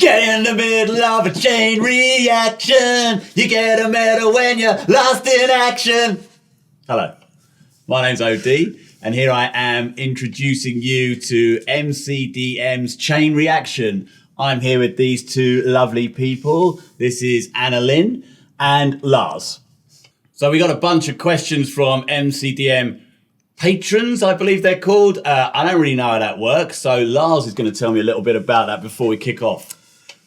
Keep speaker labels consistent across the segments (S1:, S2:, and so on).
S1: Get in the middle of a chain reaction. You get a medal when you're lost in action. Hello, my name's OD, and here I am introducing you to MCDM's Chain Reaction. I'm here with these two lovely people. This is Anna Lynn and Lars. So we got a bunch of questions from MCDM patrons, I believe they're called. I don't really know how that works, so Lars is going to tell me a little bit about that before we kick off.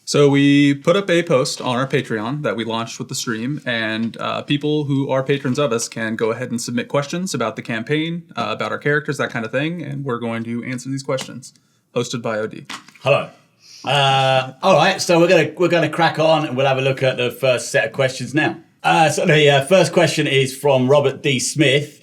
S2: So we put up a post on our Patreon that we launched with the stream, and people who are patrons of us can go ahead and submit questions about the campaign, about our characters, that kind of thing, and we're going to answer these questions. Hosted by OD.
S1: Hello. All right, so we're gonna crack on, and we'll have a look at the first set of questions now. So the first question is from Robert D. Smith.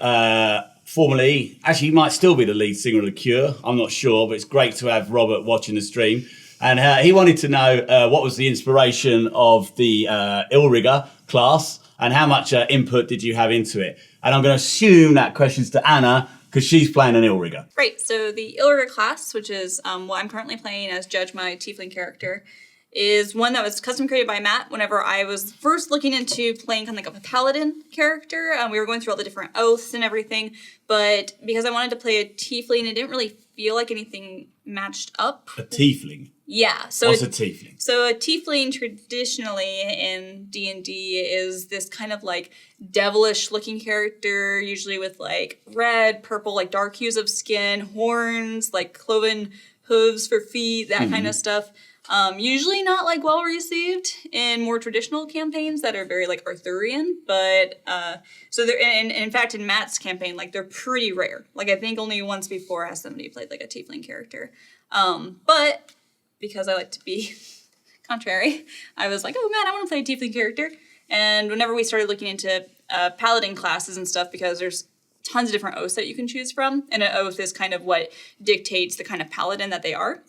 S1: Formerly, actually, he might still be the lead singer of The Cure. I'm not sure, but it's great to have Robert watching the stream. And he wanted to know what was the inspiration of the Illrigger class and how much input did you have into it? And I'm going to assume that question's to Anna because she's playing an Illrigger.
S3: Right, so the Illrigger class, which is what I'm currently playing as Judge, my tiefling character, is one that was custom created by Matt whenever I was first looking into playing kind of like a paladin character. We were going through all the different oaths and everything, but because I wanted to play a tiefling, it didn't really feel like anything matched up.
S1: A tiefling?
S3: Yeah. So
S1: what's a tiefling?
S3: So a tiefling traditionally in D&D is this kind of like devilish looking character, usually with like red, purple, like dark hues of skin, horns, like cloven hooves for feet, that kind of stuff. Usually not like well received in more traditional campaigns that are very like Arthurian, but so they're in fact in Matt's campaign, like they're pretty rare. Like I think only once before has somebody played like a tiefling character. But because I like to be contrary, I was like, oh man, I want to play a tiefling character. And whenever we started looking into paladin classes and stuff, because there's tons of different oaths that you can choose from, and an oath is kind of what dictates the kind of paladin that they are.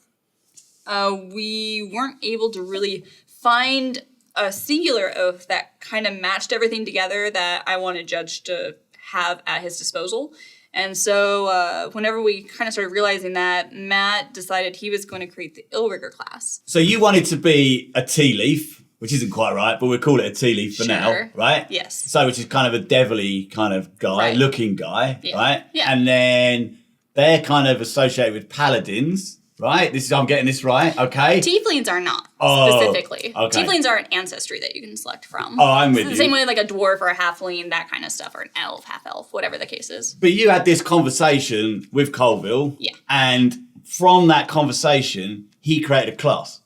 S3: We weren't able to really find a singular oath that kind of matched everything together that I wanted Judge to have at his disposal. And so whenever we kind of started realizing that, Matt decided he was going to create the Illrigger class.
S1: So you wanted to be a tea leaf, which isn't quite right, but we'll call it a tea leaf for now, right?
S3: Yes.
S1: So which is kind of a devilly kind of guy, looking guy, right?
S3: Yeah.
S1: And then they're kind of associated with paladins. Right? I'm getting this right, okay?
S3: Tieflings are not, specifically. Okay. Tieflings are an ancestry that you can select from.
S1: Oh, I'm with you.
S3: It's the same way like a dwarf or a halfling, that kind of stuff, or an elf, half-elf, whatever the case is.
S1: But you had this conversation with Colville.
S3: Yeah.
S1: And from that conversation, he created a class.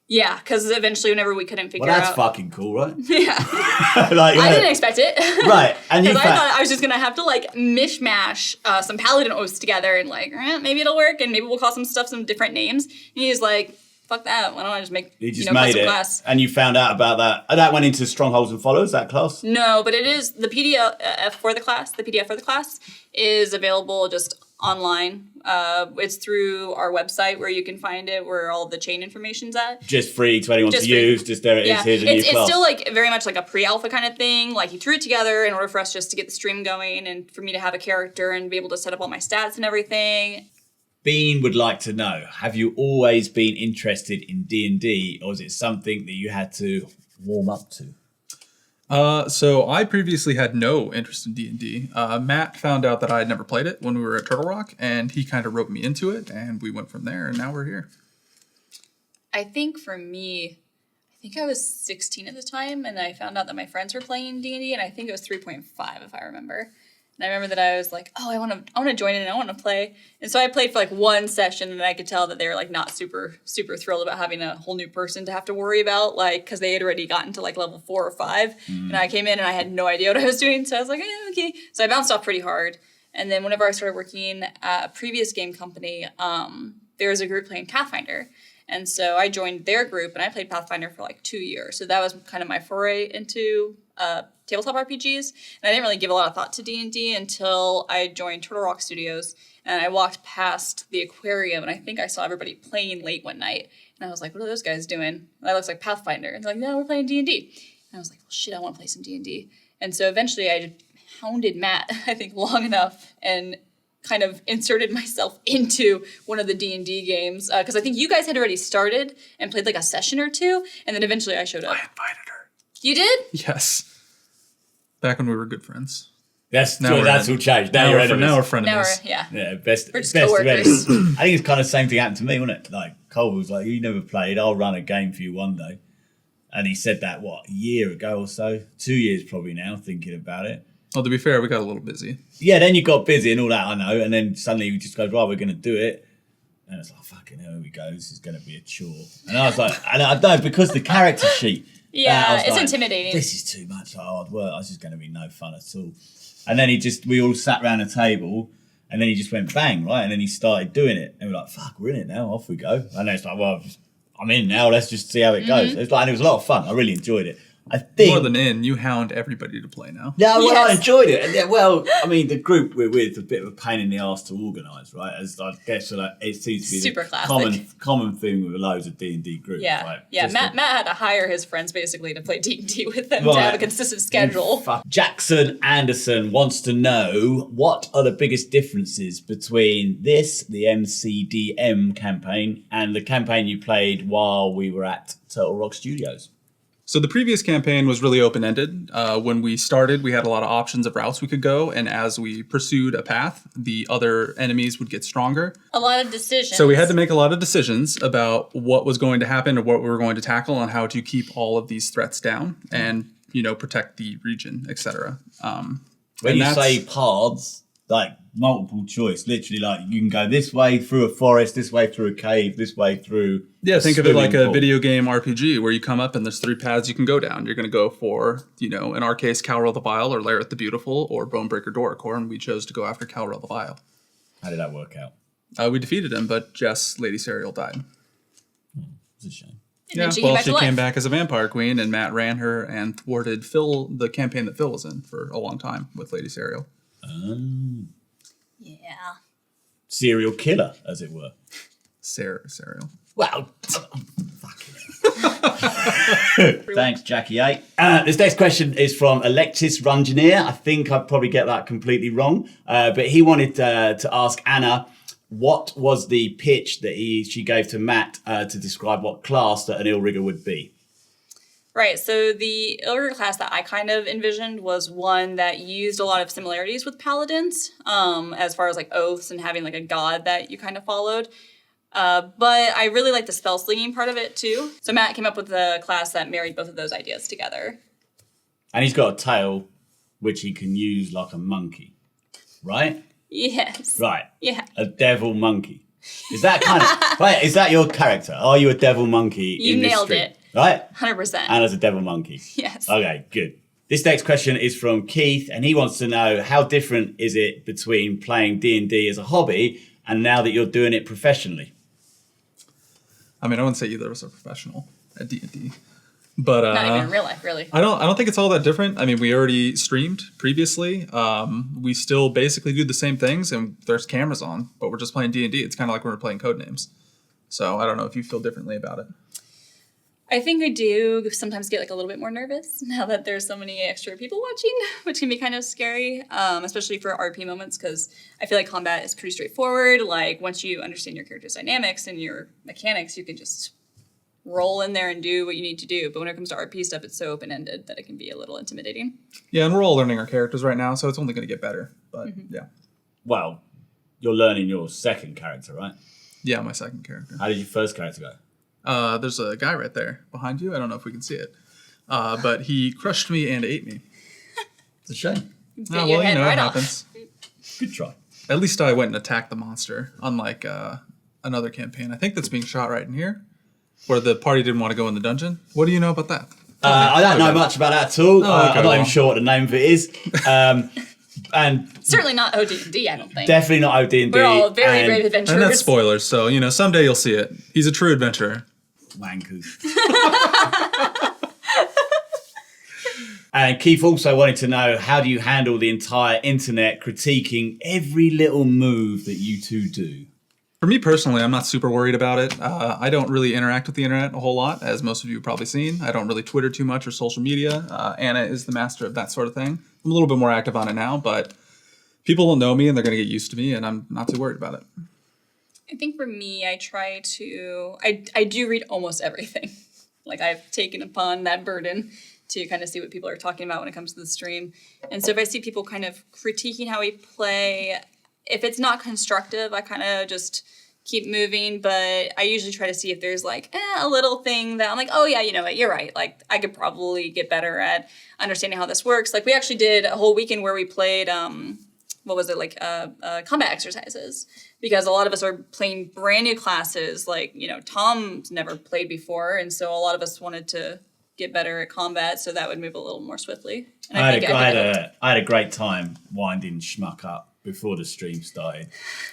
S3: Yeah, because eventually whenever we couldn't figure out...
S1: Well, that's fucking cool, right?
S3: Yeah.
S1: I
S3: didn't expect it.
S1: Right.
S3: Because I thought I was just going to have to, like, mishmash some paladin oaths together and, like, maybe it'll work and maybe we'll call some stuff some different names. And he's like, fuck that. Why don't I just make,
S1: made it.
S3: Class? And
S1: you found out about that. That went into Strongholds and Followers, that class?
S3: No, but it is the PDF for the class. The PDF for the class is available just online. It's through our website where you can find it, where all the chain information's at.
S1: Just free to anyone to use. Just there it is. Here's a new class.
S3: It's still like very much like a pre-alpha kind of thing. Like he threw it together in order for us just to get the stream going and for me to have a character and be able to set up all my stats and everything.
S1: Bean would like to know, have you always been interested in D&D, or is it something that you had to warm up to?
S2: So I previously had no interest in D&D. Matt found out that I had never played it when we were at Turtle Rock, and he kind of roped me into it, and we went from there, and now we're here.
S3: I think for me, I was 16 at the time, and I found out that my friends were playing D&D, and I think it was 3.5 if I remember. And I remember that I was like, oh, I want to join in and I want to play. And so I played for like one session and I could tell that they were like not super thrilled about having a whole new person to have to worry about, like, because they had already gotten to like level 4 or 5. And I came in and I had no idea what I was doing. So I was like, okay. So I bounced off pretty hard. And then whenever I started working at a previous game company, there was a group playing Pathfinder. And so I joined their group and I played Pathfinder for like 2 years. So that was kind of my foray into tabletop RPGs. And I didn't really give a lot of thought to D&D until I joined Turtle Rock Studios. And I walked past the aquarium and I think I saw everybody playing late one night. And I was like, what are those guys doing? That looks like Pathfinder. And they're like, no, we're playing D&D. And I was like, well, shit, I want to play some D&D. And so eventually I hounded Matt, I think, long enough and kind of inserted myself into one of the D&D games because I think you guys had already started and played like a session or two, and then eventually I showed up.
S2: I invited her.
S3: You did?
S2: Yes. Back when we were good friends.
S1: That's
S2: Now we're
S1: that's
S2: in-
S1: all changed.
S2: Now
S1: Now
S2: we're
S1: you're
S2: frenemies.
S3: Now
S2: Frenemies.
S3: we're, yeah.
S1: Yeah, best
S3: We're just
S1: best of
S3: co-workers.
S1: enemies. I think it's kind of the same thing happened to me, wasn't it? Like Colville was like, "You never played. I'll run a game for you one day." And he said that a year ago or so, 2 years probably now. Thinking about it.
S2: Well, to be fair, we got a little busy.
S1: Yeah, then you got busy and all that, I know, and then suddenly you just goes, right, we're going to do it. And it's like, fucking hell, here we go, this is going to be a chore. And I was like, and I know, because the character sheet.
S3: Yeah,
S1: I was
S3: it's
S1: like,
S3: intimidating.
S1: This is too much hard work, this is going to be no fun at all. And then we all sat around a table, and then he just went bang, right? And then he started doing it. And we're like, fuck, we're in it now, off we go. And then it's like, well, I'm in now, let's just see how it goes. It's like, and it was a lot of fun, I really enjoyed it. I think
S2: More than in, you hound everybody to play now.
S1: yeah, well, I
S3: Yes.
S1: enjoyed it. And yeah, well, I mean, the group we're with is a bit of a pain in the arse to organise, right? As I guess it seems to be
S3: Super
S1: the
S3: classic.
S1: common thing with loads of D&D groups.
S3: Yeah,
S1: right?
S3: yeah.
S1: Just
S3: Matt had to hire his friends basically to play D&D with them
S1: Right.
S3: to have a consistent schedule.
S1: Jackson Anderson wants to know, what are the biggest differences between this, the MCDM campaign, and the campaign you played while we were at Turtle Rock Studios?
S2: So the previous campaign was really open-ended. When we started, we had a lot of options of routes we could go, and as we pursued a path, the other enemies would get stronger.
S3: A lot of decisions.
S2: So we had to make a lot of decisions about what was going to happen or what we were going to tackle and how to keep all of these threats down and, protect the region, etc.
S1: When you say paths, like multiple choice, literally like you can go this way through a forest, this way through a cave, this way through
S2: Yeah,
S1: a
S2: think of it like
S1: swimming
S2: a
S1: pool.
S2: video game RPG where you come up and there's 3 paths you can go down. You're going to go for, in our case, Calrell the Vile or Lareth the Beautiful or Bonebreaker Doricor, and we chose to go after Calrell the Vile.
S1: How did that work out?
S2: We defeated him, but Jess, Lady Serial, died.
S1: It's a shame.
S3: And then she came back to life.
S2: came back as a vampire queen, and Matt ran her and thwarted Phil, the campaign that Phil was in, for a long time with Lady Serial.
S3: Yeah.
S1: Serial killer, as it were.
S2: Serial.
S1: Well, thanks, Jackie A. This next question is from Alexis Rungineer. I think I probably get that completely wrong, but he wanted to ask Anna, what was the pitch that she gave to Matt to describe what class that an Illrigger would be?
S3: Right, so the Illrigger class that I kind of envisioned was one that used a lot of similarities with paladins, as far as like oaths and having like a god that you kind of followed. But I really like the spell slinging part of it too. So Matt came up with a class that married both of those ideas together.
S1: And he's got a tail which he can use like a monkey, right?
S3: Yes.
S1: Right.
S3: Yeah.
S1: A devil monkey. Is that kind of right? Is that your character? Are you a devil monkey?
S3: You
S1: in this
S3: nailed
S1: stream?
S3: it.
S1: Right?
S3: 100%.
S1: Anna's a devil monkey.
S3: Yes.
S1: Okay, good. This next question is from Keith, and he wants to know, how different is it between playing D&D as a hobby and now that you're doing it professionally?
S2: I mean, I wouldn't say either of us are professional at D&D, but
S3: Not even in real life, really.
S2: I don't think it's all that different. I mean, we already streamed previously. We still basically do the same things, and there's cameras on, but we're just playing D&D. It's kind of like when we're playing Codenames. So I don't know if you feel differently about it.
S3: I think I do sometimes get like a little bit more nervous now that there's so many extra people watching, which can be kind of scary, especially for RP moments, because I feel like combat is pretty straightforward. Like once you understand your character's dynamics and your mechanics, you can just roll in there and do what you need to do. But when it comes to RP stuff, it's so open-ended that it can be a little intimidating.
S2: Yeah, and we're all learning our characters right now, so it's only going to get better. But yeah.
S1: Well, you're learning your second character, right?
S2: Yeah, my second character.
S1: How did your first character go?
S2: There's a guy right there behind you. I don't know if we can see it. But he crushed me and ate me.
S1: It's a shame.
S3: Get
S2: Oh,
S3: your
S2: well,
S3: head
S2: it
S3: right off.
S2: happens.
S1: Good try.
S2: At least I went and attacked the monster, unlike another campaign. I think that's being shot right in here, where the party didn't want to go in the dungeon. What do you know about that?
S1: I don't know much about that at all.
S2: okay,
S1: I'm not
S2: well.
S1: even sure what the name of it is. And
S3: Certainly not OD&D, I don't think.
S1: definitely not OD&D.
S3: We're all very
S1: and
S3: brave adventurers.
S2: And that's spoilers, so, someday you'll see it. He's a true adventurer.
S1: Wankers. And Keith also wanted to know, how do you handle the entire internet critiquing every little move that you two do?
S2: For me personally, I'm not super worried about it. I don't really interact with the internet a whole lot, as most of you have probably seen. I don't really Twitter too much or social media. Anna is the master of that sort of thing. I'm a little bit more active on it now, but people will know me and they're going to get used to me, and I'm not too worried about it.
S3: I think for me, I do read almost everything. Like I've taken upon that burden to kind of see what people are talking about when it comes to the stream. And so if I see people kind of critiquing how we play, if it's not constructive, I kind of just keep moving. But I usually try to see if there's like a little thing that I'm like, oh yeah, you know what, you're right. Like I could probably get better at understanding how this works. Like we actually did a whole weekend where we played, combat exercises. Because a lot of us are playing brand new classes. Like, you know, Tom's never played before. And so a lot of us wanted to get better at combat so that would move a little more swiftly. And
S1: I had a great time winding Schmuck up before the stream started.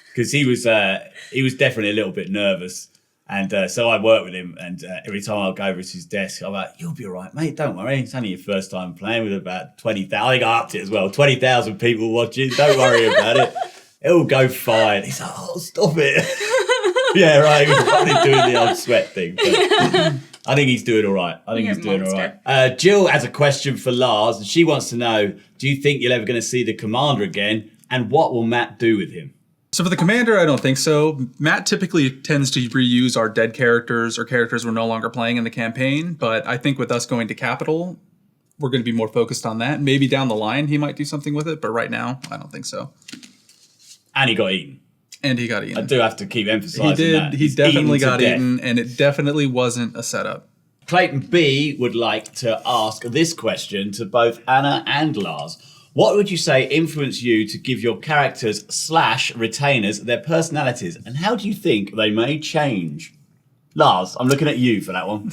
S1: Because he was definitely a little bit nervous. And so I worked with him, and every time I'll go over to his desk, I'm like, you'll be all right, mate, don't worry. It's only your first time playing with about 20,000. I think I upped it as well, 20,000 people watching. Don't worry about it. It'll go fine. He's like, oh, stop it. Yeah, right. He was probably doing the old sweat thing. But I think he's doing all right. Jill has a question for Lars, and she wants to know, do you think you're ever going to see the commander again? And what will Matt do with him?
S2: So for the commander, I don't think so. Matt typically tends to reuse our dead characters or characters we're no longer playing in the campaign. But I think with us going to Capital, we're going to be more focused on that. Maybe down the line, he might do something with it. But right now, I don't think so.
S1: And he got eaten. I do have to keep emphasising that.
S2: He definitely got eaten, and it definitely wasn't a setup.
S1: Clayton B would like to ask this question to both Anna and Lars. What would you say influenced you to give your characters / retainers their personalities, and how do you think they may change? Lars, I'm looking at you for that one.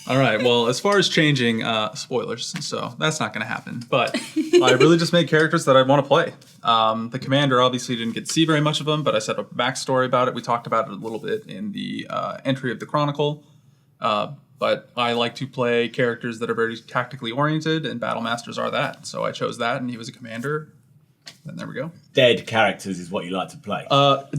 S2: All right, well, as far as changing, spoilers, so that's not going to happen. But I really just made characters that I want to play. The commander obviously didn't get to see very much of them, but I set up a backstory about it. We talked about it a little bit in the entry of the Chronicle. But I like to play characters that are very tactically oriented, and Battle Masters are that. So I chose that, and he was a commander. And there we go.
S1: Dead characters is what you like to play.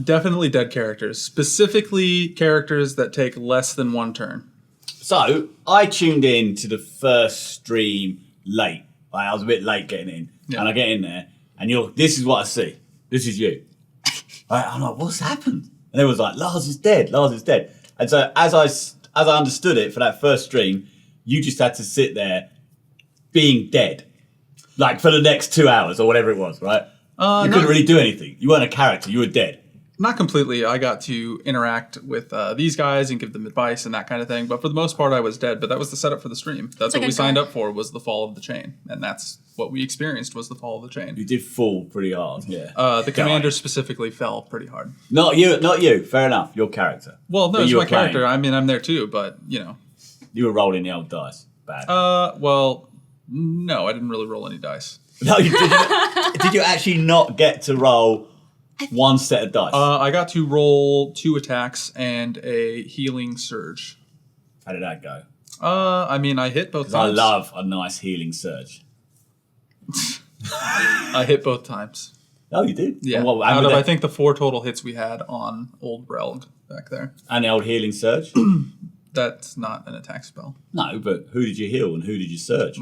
S2: Definitely dead characters. Specifically characters that take less than one turn.
S1: So I tuned in to the first stream late. Like, I was a bit late getting in. Yeah. And I get in there, and this is what I see. This is you. I'm like, what's happened? And it was like, Lars is dead. And so as I understood it for that first stream, you just had to sit there being dead. Like for the next 2 hours or whatever it was, right? You couldn't really do anything. You weren't a character. You were dead.
S2: Not completely. I got to interact with these guys and give them advice and that kind of thing. But for the most part, I was dead. But that was the setup for the stream. That's what we signed up for, was the fall of the chain. And that's what we experienced, was the fall of the chain.
S1: You did fall pretty hard, yeah.
S2: The commander specifically fell pretty hard.
S1: Not you. Fair enough. Your character.
S2: Well, no, it's my character. I mean, I'm there too, but, you know.
S1: You were rolling the old dice. Bad.
S2: Well, no, I didn't really roll any dice.
S1: No, you didn't. Did you actually not get to roll one set of dice?
S2: I got to roll 2 attacks and a healing surge.
S1: How did that go?
S2: I mean, I hit both times.
S1: I love a nice healing surge.
S2: I hit both times.
S1: Oh, you did?
S2: Yeah.
S1: Well,
S2: out of, I think, the 4 total hits we had on Old Relg back there.
S1: And the old healing surge?
S2: That's not an attack spell.
S1: No, but who did you heal and who did you surge?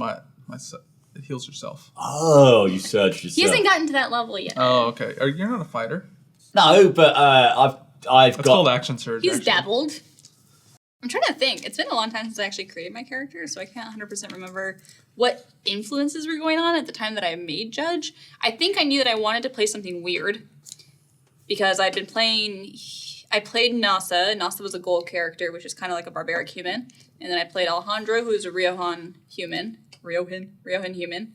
S2: It heals yourself.
S1: Oh, you surged yourself.
S3: He hasn't gotten to that level yet.
S2: Oh, okay. You're not a fighter?
S1: No, but I've got...
S2: It's called action surge.
S3: He's dabbled. I'm trying to think. It's been a long time since I actually created my character, so I can't 100% remember what influences were going on at the time that I made Judge. I think I knew that I wanted to play something weird because I'd been playing... I played Nasa. Nasa was a gold character, which is kind of like a barbaric human. And then I played Alejandro, who's a Riojan human. Riojan human.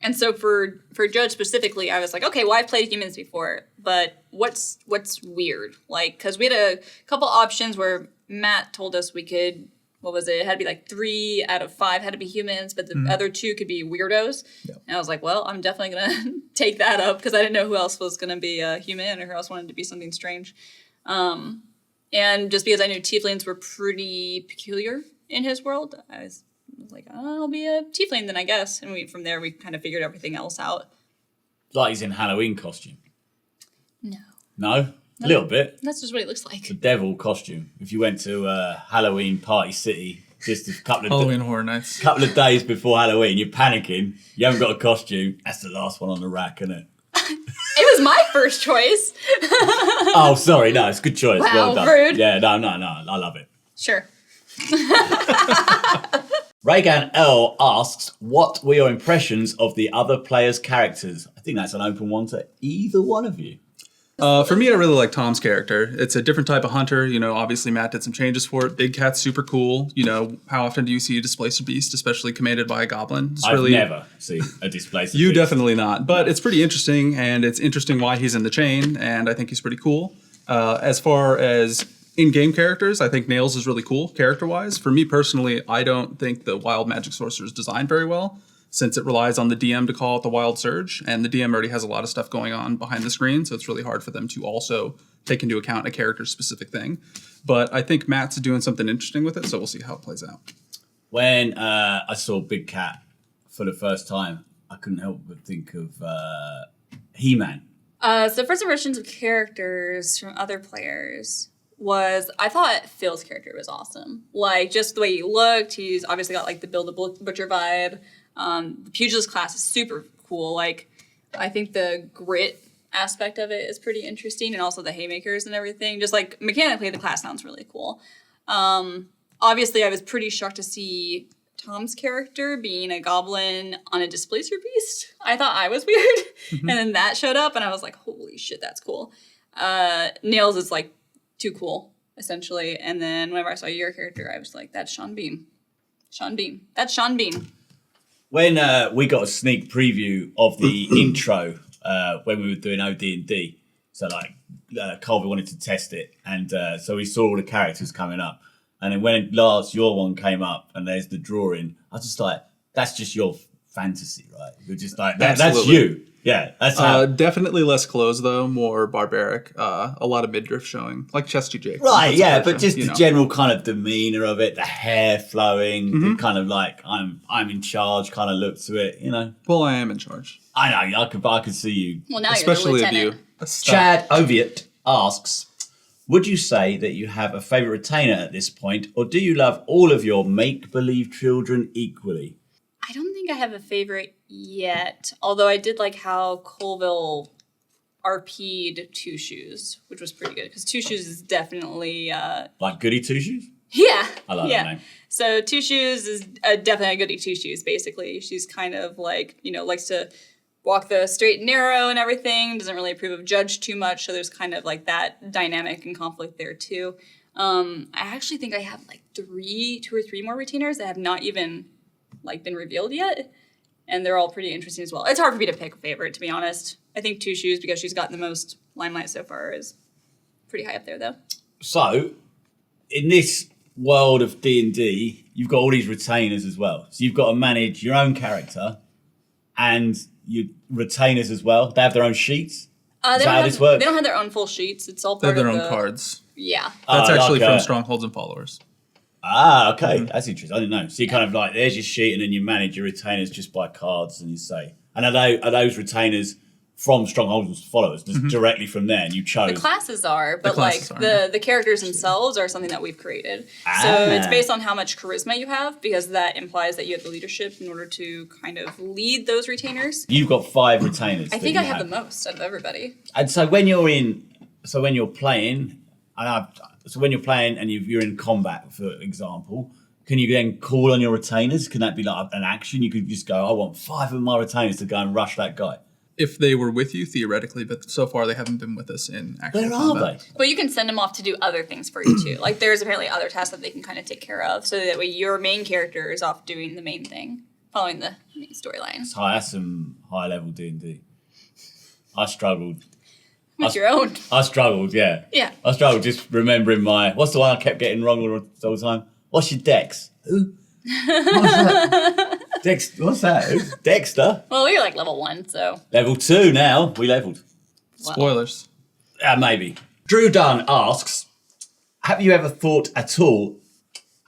S3: And so for Judge specifically, I was like, okay, well, I've played humans before, but what's weird? Like, because we had a couple options where Matt told us we could, it had to be like 3 out of 5 had to be humans, but the other 2 could be weirdos. Yep. And I was like, well, I'm definitely going to take that up because I didn't know who else was going to be a human or who else wanted to be something strange. And just because I knew tieflings were pretty peculiar in his world, I was like, oh, I'll be a tiefling then, I guess. And from there, we kind of figured everything else out.
S1: Like he's in Halloween costume.
S3: No?
S1: A little bit.
S3: That's just what it looks like.
S1: The devil costume. If you went to Halloween Party City just a couple of
S2: Halloween Horror Nights.
S1: Couple of days before Halloween, you're panicking. You haven't got a costume. That's the last one on the rack, isn't it?
S3: It was my first choice.
S1: Oh, sorry. No, it's a good choice.
S3: Wow,
S1: Well done.
S3: rude.
S1: Yeah, no. I love it.
S3: Sure.
S1: Reagan L asks, what were your impressions of the other players' characters? I think that's an open one to either one of you.
S2: For me, I really like Tom's character. It's a different type of hunter. You know, obviously Matt did some changes for it. Big Cat's super cool. You know, how often do you see a displacer beast, especially commanded by a goblin? It's
S1: I've never seen a displacer
S2: You
S1: beast.
S2: definitely not. But it's pretty interesting, and it's interesting why he's in the chain, and I think he's pretty cool. As far as in-game characters, I think Nails is really cool character-wise. For me personally, I don't think the Wild Magic Sorcerer is designed very well, since it relies on the DM to call it the Wild Surge, and the DM already has a lot of stuff going on behind the screen, so it's really hard for them to also take into account a character-specific thing. But I think Matt's doing something interesting with it, so we'll see how it plays out.
S1: When I saw Big Cat for the first time, I couldn't help but think of He-Man.
S3: So first impressions of characters from other players was, I thought Phil's character was awesome. Like, just the way he looked, he's obviously got like the Bill the Butcher vibe. The pugilist class is super cool. Like, I think the grit aspect of it is pretty interesting, and also the haymakers and everything. Just like mechanically, the class sounds really cool. Obviously, I was pretty shocked to see Tom's character being a goblin on a displacer beast. I thought I was weird, and then that showed up, and I was like, "Holy shit, that's cool." Nails is like too cool, essentially. And then whenever I saw your character, I was like, "That's Sean Bean. Sean Bean. That's Sean Bean."
S1: When we got a sneak preview of the intro when we were doing OD&D, so like Colville wanted to test it, and so we saw all the characters coming up, and then when Lars, your one came up, and there's the drawing, I was just like, that's just your fantasy, right? You're just like, that's you. Yeah, that's how.
S2: Definitely less clothes, though, more barbaric. A lot of midriff showing, like Chesty Jake.
S1: Right, yeah, but just the general kind of demeanor of it, the hair flowing, the kind of like I'm in charge kind of look to it, you know.
S2: Well, I am in charge.
S1: I know, I could see you.
S3: Well, now
S2: Especially
S3: you're
S2: of
S3: the
S2: you.
S3: lieutenant.
S1: Chad Oviat asks, would you say that you have a favourite retainer at this point, or do you love all of your make-believe children equally?
S3: I don't think I have a favorite yet, although I did like how Colville RP'd Two Shoes, which was pretty good, because Two Shoes is definitely...
S1: Like Goody Two Shoes?
S3: Yeah.
S1: I love that name.
S3: So Two Shoes is definitely a Goody Two Shoes, basically. She's kind of like, you know, likes to walk the straight and narrow and everything, doesn't really approve of Judge too much, so there's kind of like that dynamic and conflict there too. I actually think I have like 2 or 3 more retainers that have not even like been revealed yet, and they're all pretty interesting as well. It's hard for me to pick a favorite, to be honest. I think Two Shoes, because she's gotten the most limelight so far, is pretty high up there though.
S1: So, in this world of D&D, you've got all these retainers as well. So you've got to manage your own character and your retainers as well. They have their own sheets. Is that how this works?
S3: They don't have their own full sheets. It's all
S2: They have
S3: part of
S2: their own cards.
S3: Yeah.
S2: That's actually
S1: like
S2: from Strongholds and Followers.
S1: Ah, okay. That's interesting. I didn't know. So you kind of like, there's your sheet, and then you manage your retainers just by cards, and you say. And are those retainers from Strongholds Followers, just directly from there, and you chose?
S3: The classes are, but
S2: classes
S3: like
S2: are,
S3: the characters themselves are something that we've created. So it's based on how much charisma you have, because that implies that you have the leadership in order to kind of lead those retainers.
S1: You've got 5 retainers.
S3: I think I have the most out of everybody.
S1: And so when you're playing, and you're in combat, for example, can you then call on your retainers? Can that be like an action? You could just go, I want 5 of my retainers to go and rush that guy.
S2: If they were with you, theoretically, but so far they haven't been with us in actual
S1: Where
S2: combat.
S1: are they?
S3: But you can send them off to do other things for you too. Like there's apparently other tasks that they can kind of take care of, so that way your main character is off doing the main thing, following the main storyline.
S1: That's some high level D&D. I struggled.
S3: With your own.
S1: I struggled, yeah.
S3: Yeah.
S1: I struggled just remembering what's the one I kept getting wrong all the time? What's your dex? Who? What's that? What's that? Who's Dexter?
S3: Well, we're like level 1, so.
S1: Level 2 now. We leveled.
S2: Spoilers.
S1: Maybe. Drew Dunn asks, have you ever thought at all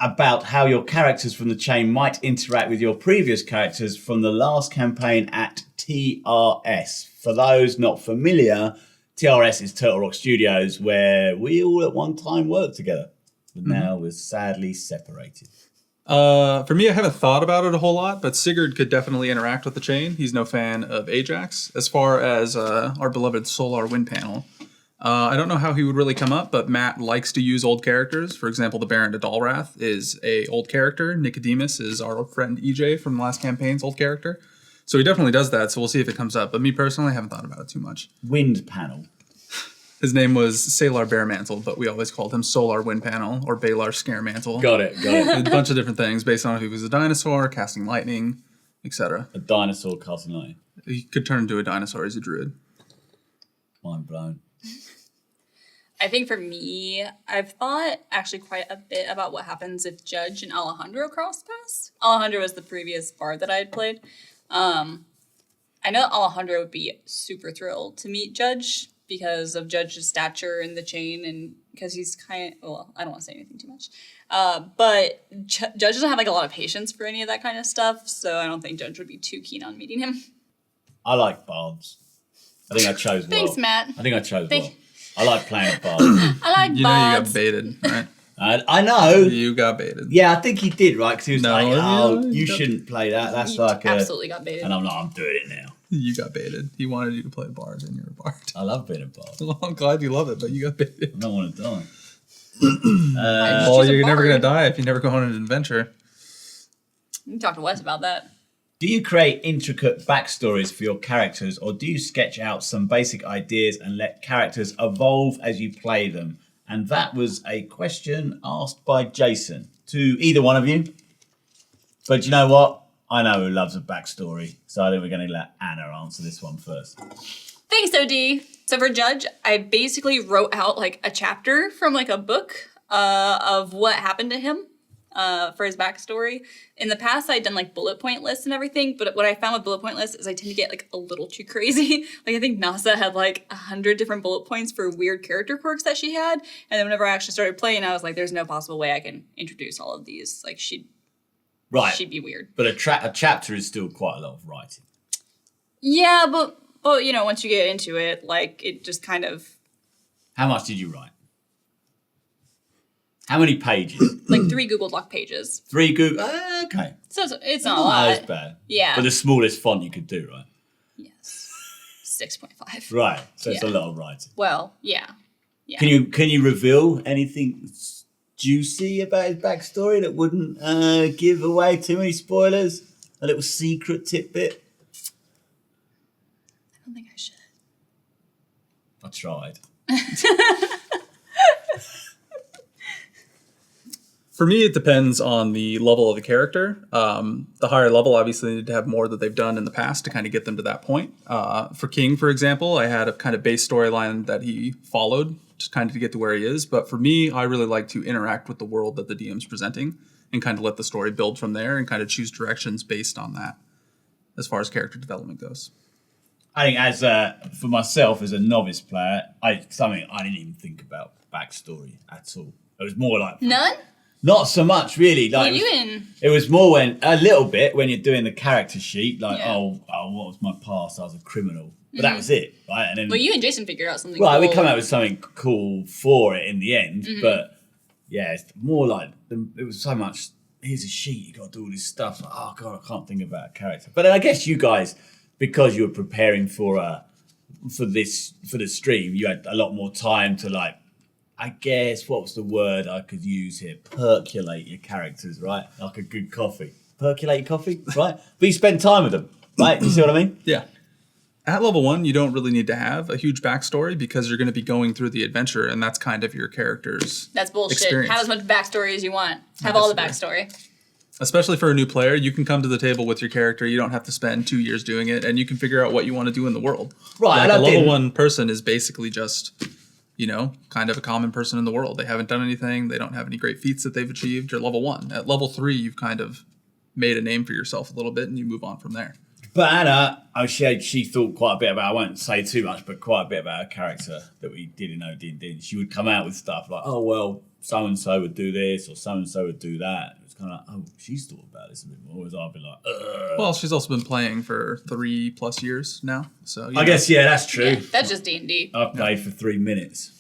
S1: about how your characters from the chain might interact with your previous characters from the last campaign at TRS? For those not familiar, TRS is Turtle Rock Studios, where we all at one time worked together, but now we're sadly separated.
S2: For me, I haven't thought about it a whole lot, but Sigurd could definitely interact with the chain. He's no fan of Ajax. As far as our beloved Solar Wind Panel, I don't know how he would really come up, but Matt likes to use old characters. For example, the Baron de Dalrath is a old character. Nicodemus is our old friend EJ from the last campaign's old character. So he definitely does that, so we'll see if it comes up. But me personally, I haven't thought about it too much.
S1: Wind panel.
S2: His name was Salar Bearmantle, but we always called him Solar Wind Panel or Balar Scaremantle.
S1: Got it.
S2: A bunch of different things based on if he was a dinosaur, casting lightning, etc.
S1: A dinosaur casting lightning.
S2: He could turn into a dinosaur. He's a druid.
S1: Mind blown.
S3: I think for me, I've thought actually quite a bit about what happens if Judge and Alejandro cross paths. Alejandro was the previous bard that I had played. I know Alejandro would be super thrilled to meet Judge because of Judge's stature in the chain and because he's kind of, well, I don't want to say anything too much. But Judge doesn't have like a lot of patience for any of that kind of stuff, so I don't think Judge would be too keen on meeting him.
S1: I like bards. I think I chose well.
S3: Thanks, Matt.
S1: I think I chose well. I like playing a bard.
S3: I like
S2: You know you
S3: bards.
S2: got baited, right?
S1: I know.
S2: You got baited.
S1: Yeah, I think he did, right? Because he was
S2: No,
S1: like,
S2: no,
S1: you
S2: you
S1: shouldn't play that. That's
S3: You
S1: like a...
S3: absolutely got baited.
S1: And I'm like, I'm doing it now.
S2: You got baited. He wanted you to play bard, and you're a bard.
S1: I love being a bard.
S2: Well, I'm glad you love it, but you got baited.
S1: I don't want to die.
S2: Well,
S3: She's a
S2: you're never
S3: bard.
S2: going to die if you never go on an adventure.
S3: You can talk to Wes about that.
S1: Do you create intricate backstories for your characters, or do you sketch out some basic ideas and let characters evolve as you play them? And that was a question asked by Jason to either one of you. But you know what? I know who loves a backstory, so I think we're going to let Anna answer this one first.
S3: Thanks, OD. So for Judge, I basically wrote out like a chapter from like a book of what happened to him for his backstory. In the past, I'd done like bullet point lists and everything, but what I found with bullet point lists is I tend to get like a little too crazy. Like I think Nasa had like 100 different bullet points for weird character quirks that she had. And then whenever I actually started playing, I was like, there's no possible way I can introduce all of these. Like she'd be weird.
S1: But a chapter is still quite a lot of writing.
S3: Yeah, but you know, once you get into it, like it just kind of...
S1: How much did you write? How many pages?
S3: like 3 Google Doc pages.
S1: 3 Google... okay.
S3: So it's not a lot.
S1: That's bad.
S3: Yeah.
S1: But the smallest font you could do, right?
S3: Yes. 6.5.
S1: Right. So it's a
S3: Yeah.
S1: lot of writing.
S3: Well, yeah. Yeah.
S1: Can you reveal anything juicy about his backstory that wouldn't give away too many spoilers? A little secret tidbit?
S3: I don't think I should.
S1: I tried.
S2: For me, it depends on the level of the character. The higher level obviously need to have more that they've done in the past to kind of get them to that point. For King, for example, I had a kind of base storyline that he followed to kind of to get to where he is. But for me, I really like to interact with the world that the DM's presenting and kind of let the story build from there and kind of choose directions based on that as far as character development goes.
S1: I think as for myself as a novice player, something I didn't even think about backstory at all. It was more like
S3: None?
S1: not so much really. Like it was more when a little bit when you're doing the character sheet, like oh, what was my past? I was a criminal, but that was it, right? And then
S3: Well, you and Jason figured out something
S1: right,
S3: cool.
S1: we come out with something cool for it in the end, but yeah, it's more like it was so much. Here's a sheet, you got to do all this stuff. Like, oh god, I can't think about a character. But then I guess you guys, because you were preparing for the stream, you had a lot more time to like. I guess what was the word I could use here? Percolate your characters, right? Like a good coffee. Percolate your coffee, right? But you spend time with them, right? You see what I mean?
S2: Yeah. At level 1, you don't really need to have a huge backstory because you're going to be going through the adventure, and that's kind of your character's
S3: That's bullshit.
S2: experience.
S3: Have as much backstory as you want. Have all the backstory.
S2: Especially for a new player, you can come to the table with your character. You don't have to spend 2 years doing it, and you can figure out what you want to do in the world.
S1: Right,
S2: Like
S1: and I
S2: a level
S1: didn't-
S2: 1 person is basically just, you know, kind of a common person in the world. They haven't done anything. They don't have any great feats that they've achieved. You're level 1. At level 3, you've kind of made a name for yourself a little bit, and you move on from there.
S1: But Anna, she thought quite a bit about, I won't say too much, but quite a bit about her character that we did in OD&D. She would come out with stuff like, oh, well, so-and-so would do this or so-and-so would do that. It was kind of like, oh, she's thought about this a bit more. Whereas I'd be like, ugh.
S2: Well, she's also been playing for 3+ years now. So
S1: I guess, yeah, that's true.
S3: Yeah, that's just D&D.
S1: I've played for 3 minutes.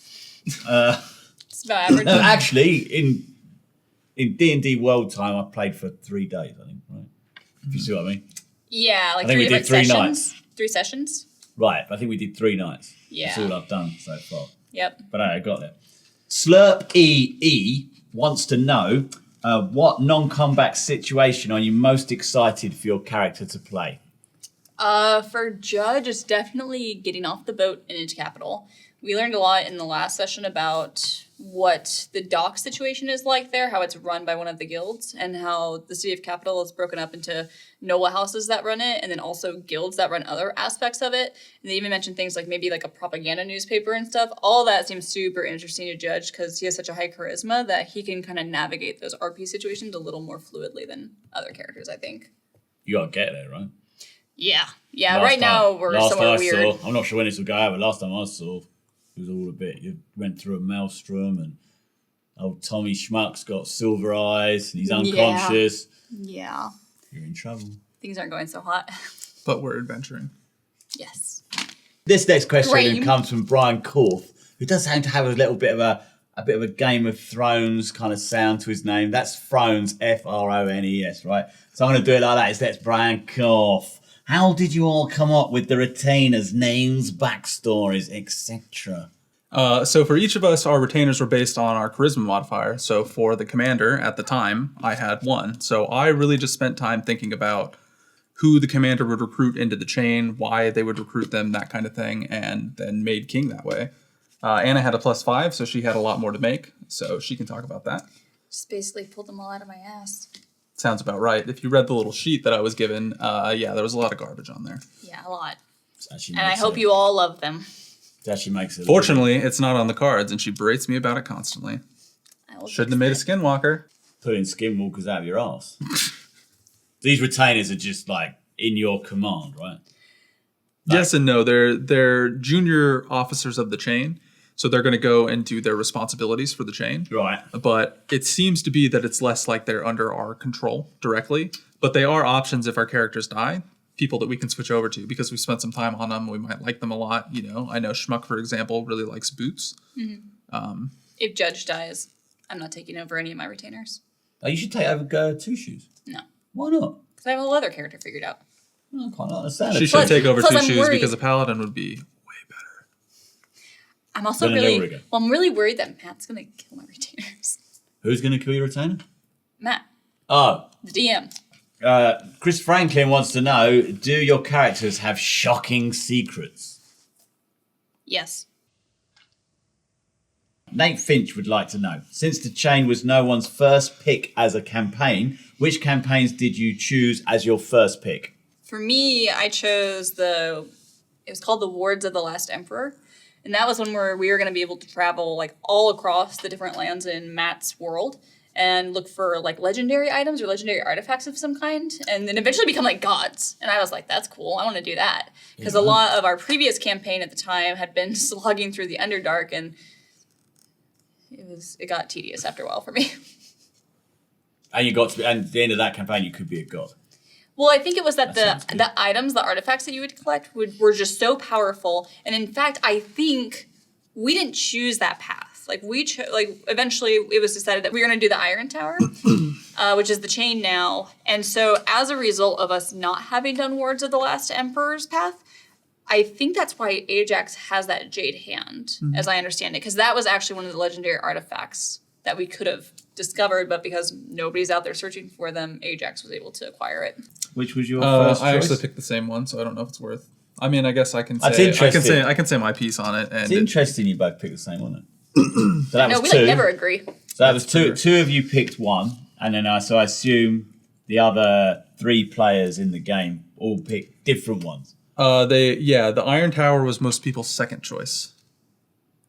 S3: It's about average.
S1: No, actually, in D&D World time, I played for 3 days, I think, right? If you see what I mean.
S3: Yeah, like
S1: I think we did 3 nights.
S3: 3 sessions.
S1: Right, I think we did 3 nights.
S3: Yeah.
S1: That's all I've done so far.
S3: Yep.
S1: But I got there. Slurp EE wants to know, what non-combat situation are you most excited for your character to play?
S3: For Judge, it's definitely getting off the boat and into Capital. We learned a lot in the last session about what the dock situation is like there, how it's run by one of the guilds, and how the city of Capital is broken up into noble houses that run it, and then also guilds that run other aspects of it. And they even mentioned things like maybe like a propaganda newspaper and stuff. All that seems super interesting to Judge because he has such a high charisma that he can kind of navigate those RP situations a little more fluidly than other characters, I think.
S1: You gotta get there, right?
S3: Yeah. Right now we're somewhere weird.
S1: I'm not sure when this will go out, but last time I saw, it was all a bit. You went through a maelstrom, and old Tommy Schmuck's got silver eyes, and he's unconscious.
S3: Yeah.
S1: You're in trouble.
S3: Things aren't going so hot.
S2: But we're adventuring.
S3: Yes.
S1: This next question
S3: Great.
S1: comes from Brian Korth, who does seem to have a little bit of a Game of Thrones kind of sound to his name. That's Thrones, Frones, right? So I'm going to do it like that. That's Brian Korth. How did you all come up with the retainers' names, backstories, etc.?
S2: So for each of us, our retainers were based on our charisma modifier. So for the commander at the time, I had 1. So I really just spent time thinking about who the commander would recruit into the chain, why they would recruit them, that kind of thing, and then made king that way. Anna had a +5, so she had a lot more to make. So she can talk about that.
S3: Just basically pulled them all out of my ass.
S2: Sounds about right. If you read the little sheet that I was given, there was a lot of garbage on there.
S3: Yeah, a lot.
S1: And
S3: I hope you all love them.
S1: It actually makes it.
S2: Fortunately, it's not on the cards, and she berates me about it constantly. Shouldn't have made a skinwalker.
S1: Putting skinwalkers out of your ass. These retainers are just like in your command, right?
S2: Yes and no. They're junior officers of the chain, so they're going to go and do their responsibilities for the chain.
S1: Right.
S2: But it seems to be that it's less like they're under our control directly. But they are options if our characters die, people that we can switch over to because we spent some time on them. We might like them a lot. You know, I know Schmuck, for example, really likes boots.
S3: Mm-hmm. If Judge dies, I'm not taking over any of my retainers.
S1: Oh, you should take over Two Shoes.
S3: No.
S1: Why not?
S3: Because I have a whole other character figured out.
S1: I can't understand it.
S2: She should take over
S3: plus
S2: Two
S3: I'm
S2: Shoes
S3: worried.
S2: because a paladin would be way better.
S3: I'm also I'm really worried that Matt's going to kill my retainers.
S1: Who's going to kill your retainer?
S3: Matt.
S1: Oh.
S3: The DM.
S1: Chris Franklin wants to know, do your characters have shocking secrets?
S3: Yes.
S1: Nate Finch would like to know, since the chain was no one's first pick as a campaign, which campaigns did you choose as your first pick?
S3: For me, I chose it was called the Wards of the Last Emperor. And that was one where we were going to be able to travel like all across the different lands in Matt's world and look for like legendary items or legendary artifacts of some kind and then eventually become like gods. And I was like, that's cool. I want to do that. Because a lot of our previous campaign at the time had been slogging through the Underdark and it got tedious after a while for me.
S1: And and at the end of that campaign, you could be a god.
S3: Well, I think it was that the items, the artifacts that you would collect were just so powerful. And in fact, I think we didn't choose that path. Like eventually it was decided that we were going to do the Iron Tower, which is the chain now. And so as a result of us not having done Wards of the Last Emperor's path, I think that's why Ajax has that jade hand, as I understand it, because that was actually one of the legendary artifacts that we could have discovered, but because nobody's out there searching for them, Ajax was able to acquire it.
S1: Which was your first choice?
S2: I actually picked the same one, so I don't know if it's worth. I mean, I guess I can say
S1: That's interesting.
S2: I can say my piece on it. And
S1: it's interesting you both picked the same one. So that was
S3: we
S1: two.
S3: like never agree.
S1: So that was two. Two of you picked one, and then so I assume the other 3 players in the game all picked different ones.
S2: The Iron Tower was most people's second choice,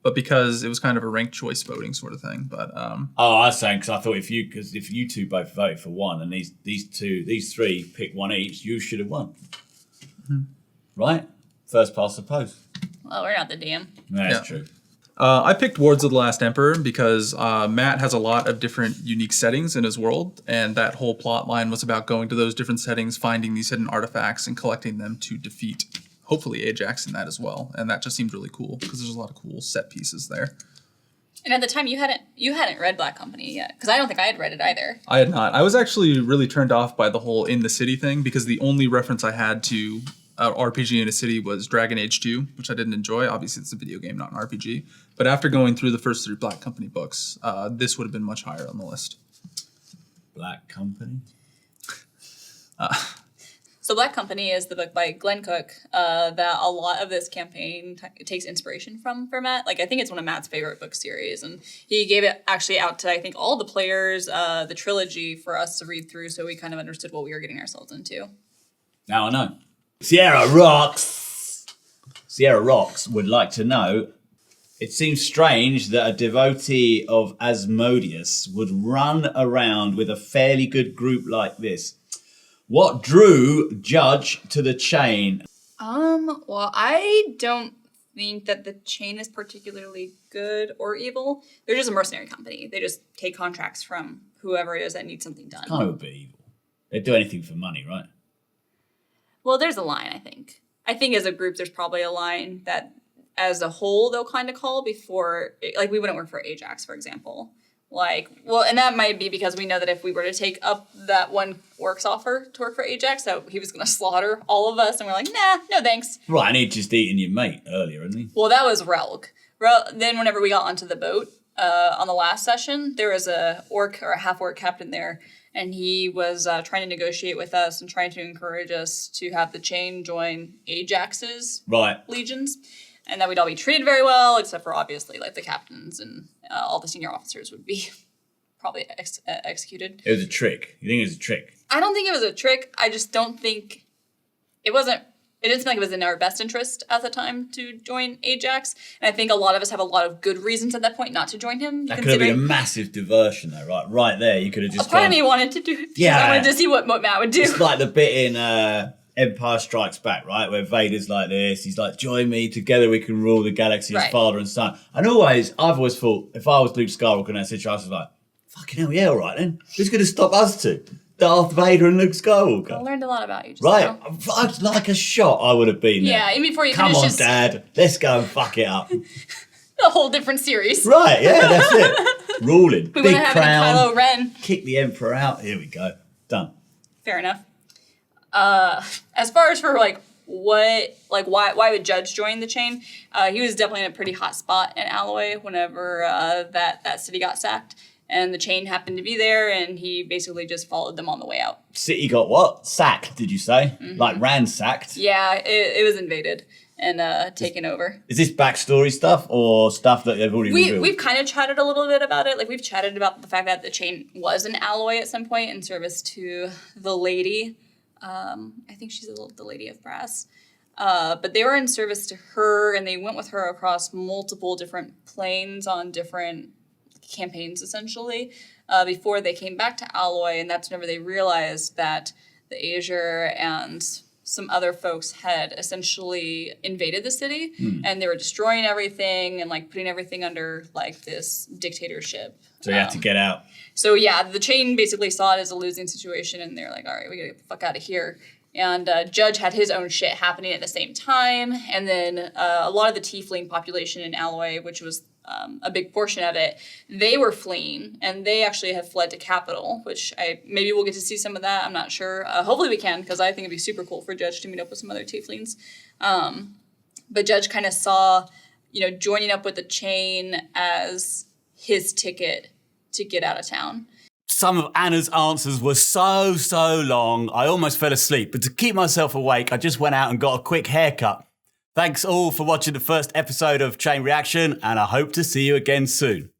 S2: but because it was kind of a ranked choice voting sort of thing. But
S1: I was saying because I thought if you two both voted for one and these 3 picked one each, you should have won. Mm-hmm. Right? First past the post.
S3: Well, we're not the DM.
S1: That's true.
S2: I picked Wards of the Last Emperor because Matt has a lot of different unique settings in his world, and that whole plot line was about going to those different settings, finding these hidden artifacts, and collecting them to defeat, hopefully, Ajax in that as well. And that just seemed really cool because there's a lot of cool set pieces there.
S3: And at the time, you hadn't read Black Company yet, because I don't think I had read it either.
S2: I had not. I was actually really turned off by the whole in the city thing because the only reference I had to RPG in a city was Dragon Age 2, which I didn't enjoy. Obviously, it's a video game, not an RPG. But after going through the first 3 Black Company books, this would have been much higher on the list.
S1: Black Company?
S3: So Black Company is the book by Glenn Cook that a lot of this campaign takes inspiration from for Matt. Like, I think it's one of Matt's favorite book series. And he gave it actually out to, I think, all the players, the trilogy, for us to read through so we kind of understood what we were getting ourselves into.
S1: Now I know. Sierra Rocks would like to know, it seems strange that a devotee of Asmodeus would run around with a fairly good group like this. What drew Judge to the chain?
S3: Well, I don't think that the chain is particularly good or evil. They're just a mercenary company. They just take contracts from whoever it is that needs something done.
S1: Kind of a bit evil. They'd do anything for money, right?
S3: Well, there's a line, I think. I think as a group, there's probably a line that as a whole, they'll kind of call before, like, we wouldn't work for Ajax, for example. Like, well, and that might be because we know that if we were to take up that one work's offer to work for Ajax, that he was going to slaughter all of us, and we're like, nah, no thanks.
S1: Right, and he'd just eaten your mate earlier, hadn't he?
S3: Well, that was Relg. Then whenever we got onto the boat on the last session, there was a orc or a half-orc captain there, and he was trying to negotiate with us and trying to encourage us to have the chain join Ajax's legions, and that we'd all be treated very well, except for obviously like the captains and all the senior officers would be probably executed.
S1: It was a trick. You think it was a trick?
S3: I don't think it was a trick. I just don't think it wasn't. It didn't seem like it was in our best interest at the time to join Ajax. And I think a lot of us have a lot of good reasons at that point not to join him.
S1: That could have been a massive diversion though, right? Right there, you could have just
S3: part of me wanted to do it because I wanted to see what Matt would do.
S1: It's like the bit in Empire Strikes Back, right? Where Vader's like this. He's like, join me, together we can rule the galaxy as father and son. And I've always thought, if I was Luke Skywalker in that situation, I was like, fucking hell, yeah, all right then. Who's going to stop us two? Darth Vader and Luke Skywalker.
S3: I learned a lot about you just
S1: now.
S3: Right,
S1: like a shot I would have been there.
S3: Yeah, even before you
S1: Come
S3: finish
S1: on, Dad, let's go and fuck it up.
S3: A whole different series.
S1: Right, yeah, that's it. Ruling.
S3: We
S1: Big
S3: want to have
S1: crown.
S3: Kylo Ren.
S1: Kick the Emperor out. Here we go. Done.
S3: Fair enough. As far as for why would Judge join the chain? He was definitely in a pretty hot spot in Alloy whenever that city got sacked. And the chain happened to be there, and he basically just followed them on the way out.
S1: City got what? Sacked, did you say? Mm-hmm. Like ransacked?
S3: Yeah, it was invaded and taken over.
S1: Is this backstory stuff or stuff that they've already revealed?
S3: We've kind of chatted a little bit about it. Like, we've chatted about the fact that the chain was an alloy at some point in service to the lady. I think she's the Lady of Brass. But they were in service to her, and they went with her across multiple different planes on different campaigns, essentially, before they came back to Alloy, and that's whenever they realized that the Azure and some other folks had essentially invaded the city, and they were destroying everything and like putting everything under like this dictatorship.
S1: So you had to get out.
S3: So yeah, the chain basically saw it as a losing situation, and they're like, all right, we gotta get the fuck out of here. And Judge had his own shit happening at the same time, and then a lot of the tiefling population in Alloy, which was a big portion of it, they were fleeing, and they actually have fled to Capital, which maybe we'll get to see some of that. I'm not sure. Hopefully we can, because I think it'd be super cool for Judge to meet up with some other tieflings. But Judge kind of saw, joining up with the chain as his ticket to get out of town.
S1: Some of Anna's answers were so long, I almost fell asleep. But to keep myself awake, I just went out and got a quick haircut. Thanks all for watching the first episode of Chain Reaction, and I hope to see you again soon.